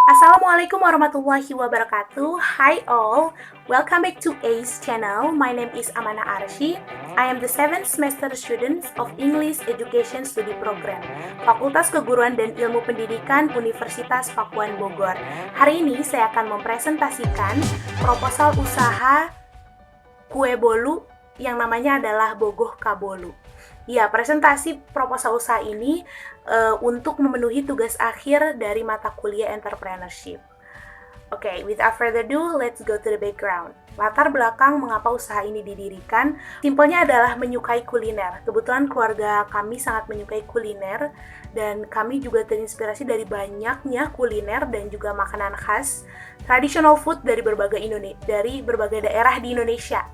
Assalamualaikum warahmatullahi wabarakatuh. Hi all, welcome back to ACE channel. My name is Amana Arsy. I am the 7th semester student of English Education Study Program, Fakultas Keguruan dan Ilmu Pendidikan Universitas Pakuan Bogor. Hari ini saya akan mempresentasikan proposal usaha kue bolu yang namanya adalah Bogoh Kabolu. Ya, presentasi proposal usaha ini untuk memenuhi tugas akhir dari mata kuliah entrepreneurship. Oke, without further ado, let's go to the background. Latar belakang mengapa usaha ini didirikan, simpelnya adalah menyukai kuliner. Kebetulan keluarga kami sangat menyukai kuliner, dan kami juga terinspirasi dari banyaknya kuliner dan juga makanan khas, traditional food dari berbagai daerah di Indonesia,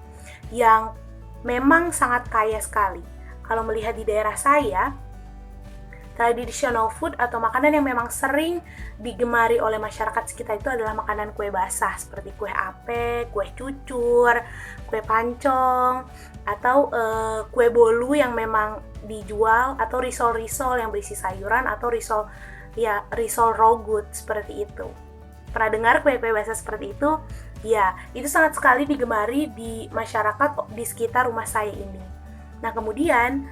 yang memang sangat kaya sekali. Kalau melihat di daerah saya, traditional food atau makanan yang memang sering digemari oleh masyarakat sekitar itu adalah makanan kue basah seperti kue ape, kue cucur, kue pancong, atau kue bolu yang memang dijual, atau risol-risol yang berisi sayuran, atau risol raw good seperti itu. Pernah dengar kue-kue basah seperti itu? Ya, itu sangat sekali digemari di masyarakat di sekitar rumah saya ini. Nah, kemudian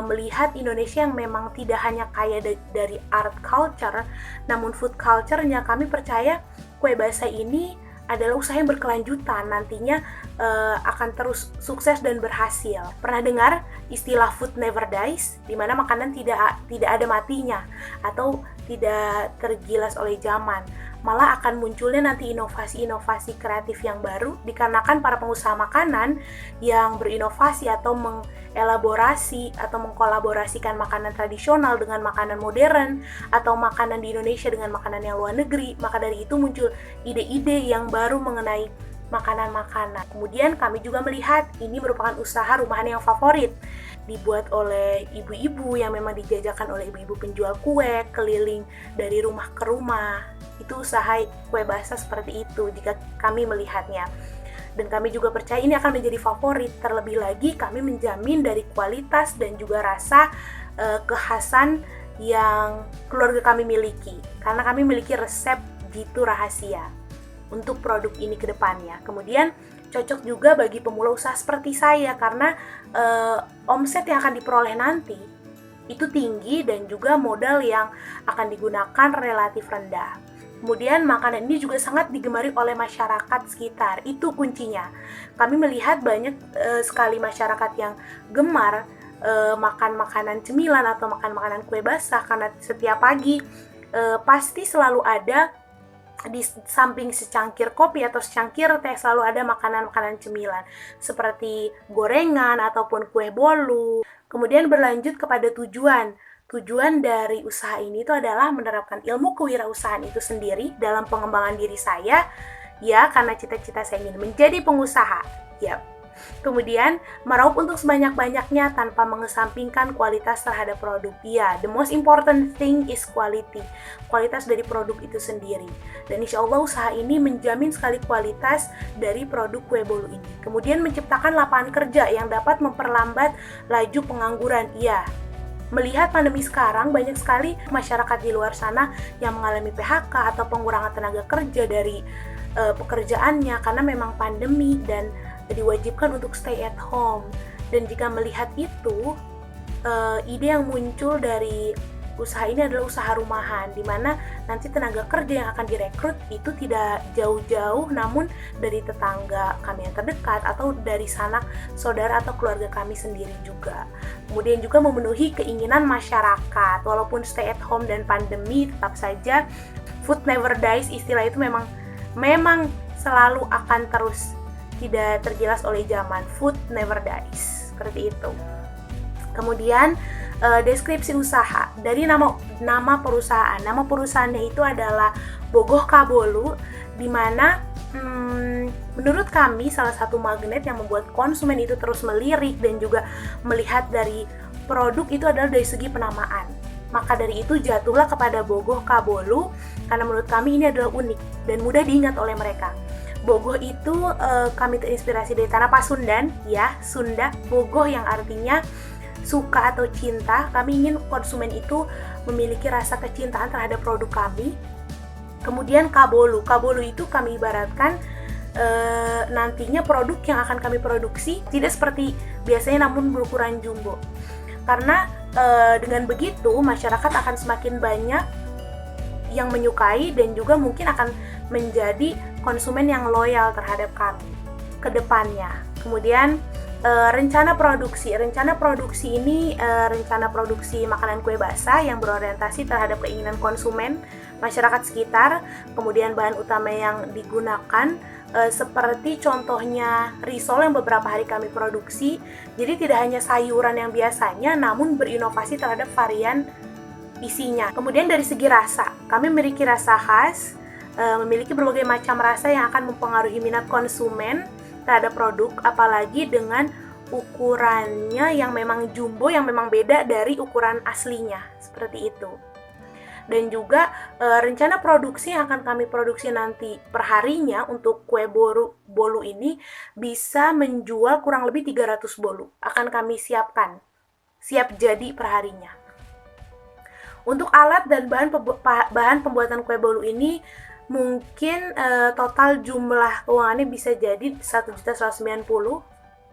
melihat Indonesia yang memang tidak hanya kaya dari art culture, namun food culture-nya, kami percaya kue basah ini adalah usaha yang berkelanjutan, nantinya akan terus sukses dan berhasil. Pernah dengar istilah food never dies, di mana makanan tidak ada matinya atau tidak tergilas oleh zaman. Malah akan munculnya nanti inovasi-inovasi kreatif yang baru dikarenakan para pengusaha makanan yang berinovasi atau mengelaborasi atau mengkolaborasikan makanan tradisional dengan makanan modern atau makanan di Indonesia dengan makanan yang luar negeri. Maka dari itu muncul ide-ide yang baru mengenai makanan-makanan. Kemudian kami juga melihat ini merupakan usaha rumahan yang favorit, dibuat oleh ibu-ibu yang memang dijajakan oleh ibu-ibu penjual kue keliling dari rumah ke rumah. Itu usaha kue basah seperti itu jika kami melihatnya. Dan kami juga percaya ini akan menjadi favorit. Terlebih lagi kami menjamin dari kualitas dan juga rasa kekhasan yang keluarga kami miliki. Karena kami memiliki resep jitu rahasia untuk produk ini ke depannya. Kemudian cocok juga bagi pemula usaha seperti saya karena omset yang akan diperoleh nanti itu tinggi dan juga modal yang akan digunakan relatif rendah. Kemudian makanan ini juga sangat digemari oleh masyarakat sekitar. Itu kuncinya. Kami melihat banyak sekali masyarakat yang gemar makan makanan cemilan atau makan makanan kue basah karena setiap pagi pasti selalu ada di samping secangkir kopi atau secangkir teh selalu ada makanan-makanan cemilan seperti gorengan ataupun kue bolu. Kemudian berlanjut kepada tujuan dari usaha ini itu adalah menerapkan ilmu kewirausahaan itu sendiri dalam pengembangan diri saya, ya, karena cita-cita saya ingin menjadi pengusaha. Yap. Kemudian meraup untuk sebanyak-banyaknya tanpa mengesampingkan kualitas terhadap produk. Ya, the most important thing is quality. Kualitas dari produk itu sendiri. Dan insya Allah usaha ini menjamin sekali kualitas dari produk kue bolu ini. Kemudian menciptakan lapangan kerja yang dapat memperlambat laju pengangguran. Ya, melihat pandemi sekarang, banyak sekali masyarakat di luar sana yang mengalami PHK atau pengurangan tenaga kerja dari pekerjaannya karena memang pandemi dan diwajibkan untuk stay at home. Dan jika melihat itu, ide yang muncul dari usaha ini adalah usaha rumahan, di mana nanti tenaga kerja yang akan direkrut itu tidak jauh-jauh, namun dari tetangga kami yang terdekat atau dari sanak saudara atau keluarga kami sendiri juga. Kemudian juga memenuhi keinginan masyarakat, walaupun stay at home dan pandemi, tetap saja food never dies, istilah itu memang selalu akan terus tidak tergilas oleh zaman. Food never dies, seperti itu. Kemudian deskripsi usaha dari nama perusahaan. Nama perusahaannya itu adalah Bogoh Kabolu, di mana menurut kami salah satu magnet yang membuat konsumen itu terus melirik dan juga melihat dari produk itu adalah dari segi penamaan. Maka dari itu jatuhlah kepada Bogoh Kabolu karena menurut kami ini adalah unik dan mudah diingat oleh mereka. Bogoh itu kami terinspirasi dari tanah Pasundan, ya, Sunda. Bogoh yang artinya suka atau cinta. Kami ingin konsumen itu memiliki rasa kecintaan terhadap produk kami Kemudian kabolu. Kabolu itu kami ibaratkan nantinya produk yang akan kami produksi tidak seperti biasanya namun berukuran jumbo. Karena dengan begitu masyarakat akan semakin banyak yang menyukai dan juga mungkin akan menjadi konsumen yang loyal terhadap kami ke depannya. Kemudian rencana produksi ini rencana produksi makanan kue basah yang berorientasi terhadap keinginan konsumen masyarakat sekitar. Kemudian bahan utama yang digunakan seperti contohnya risol yang beberapa hari kami produksi. Jadi tidak hanya sayuran yang biasanya, namun berinovasi terhadap varian isinya. Kemudian dari segi rasa, kami memiliki rasa khas, memiliki berbagai macam rasa yang akan mempengaruhi minat konsumen terhadap produk, apalagi dengan ukurannya yang memang jumbo, yang memang beda dari ukuran aslinya, seperti itu. Dan juga rencana produksi yang akan kami produksi nanti perharinya untuk kue bolu ini bisa menjual kurang lebih 300 bolu, akan kami siapkan, siap jadi perharinya. Untuk alat dan bahan pembuatan kue bolu ini mungkin total jumlah keuangannya bisa jadi 1.190.000.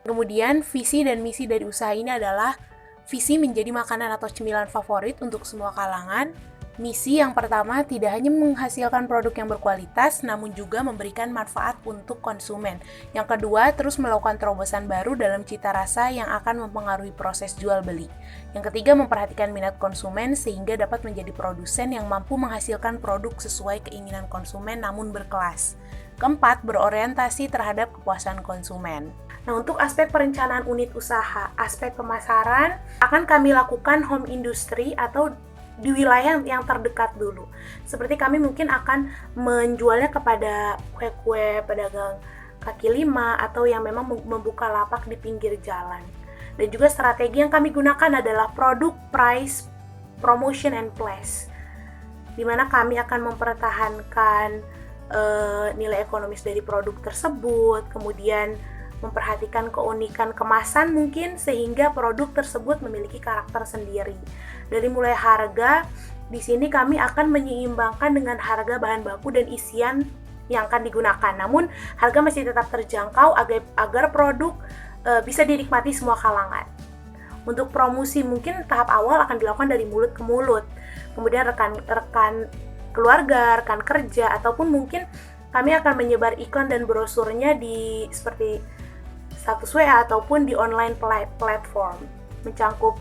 Kemudian visi dan misi dari usaha ini adalah visi menjadi makanan atau cemilan favorit untuk semua kalangan. Misi yang pertama tidak hanya menghasilkan produk yang berkualitas, namun juga memberikan manfaat untuk konsumen. Yang kedua, terus melakukan terobosan baru dalam cita rasa yang akan mempengaruhi proses jual beli. Yang ketiga, memperhatikan minat konsumen sehingga dapat menjadi produsen yang mampu menghasilkan produk sesuai keinginan konsumen namun berkelas. Keempat, berorientasi terhadap kepuasan konsumen. Nah, untuk aspek perencanaan unit usaha, aspek pemasaran akan kami lakukan home industry atau di wilayah yang terdekat dulu. Seperti kami mungkin akan menjualnya kepada kue-kue pedagang kaki lima atau yang memang membuka lapak di pinggir jalan. Dan juga strategi yang kami gunakan adalah product, price, promotion, and place, di mana kami akan mempertahankan nilai ekonomis dari produk tersebut, kemudian memperhatikan keunikan kemasan mungkin sehingga produk tersebut memiliki karakter sendiri. Dari mulai harga, di sini kami akan menyeimbangkan dengan harga bahan baku dan isian yang akan digunakan. Namun harga masih tetap terjangkau agar produk bisa dinikmati semua kalangan. Untuk promosi mungkin tahap awal akan dilakukan dari mulut ke mulut. Kemudian rekan keluarga, rekan kerja, ataupun mungkin kami akan menyebar iklan dan brosurnya di seperti status WA ataupun di online platform. Mencangkup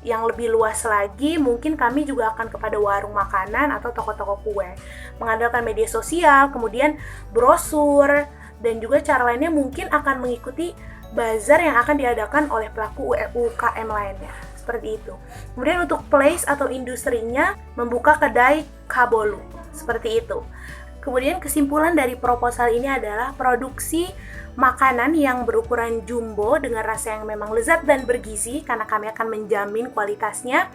yang lebih luas lagi, mungkin kami juga akan kepada warung makanan atau toko-toko kue. Mengandalkan media sosial, kemudian brosur, dan juga cara lainnya mungkin akan mengikuti bazar yang akan diadakan oleh pelaku UKM lainnya. Seperti itu. Kemudian untuk place atau industrinya, membuka kedai kabolu. Seperti itu. Kemudian kesimpulan dari proposal ini adalah produksi makanan yang berukuran jumbo dengan rasa yang memang lezat dan bergizi karena kami akan menjamin kualitasnya,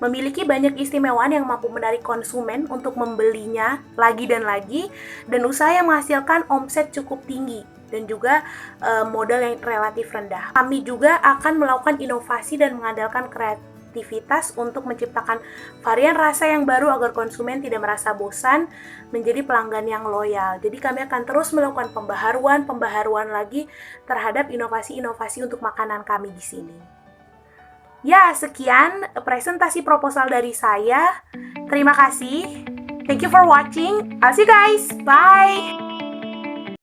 memiliki banyak istimewaan yang mampu menarik konsumen untuk membelinya lagi dan lagi, dan usaha yang menghasilkan omset cukup tinggi dan juga modal yang relatif rendah. Kami juga akan melakukan inovasi dan mengandalkan kreativitas untuk menciptakan varian rasa yang baru agar konsumen tidak merasa bosan menjadi pelanggan yang loyal. Jadi kami akan terus melakukan pembaharuan lagi terhadap inovasi-inovasi untuk makanan kami di sini. Ya, sekian presentasi proposal dari saya. Terima kasih. Thank you for watching. I'll see you guys. Bye.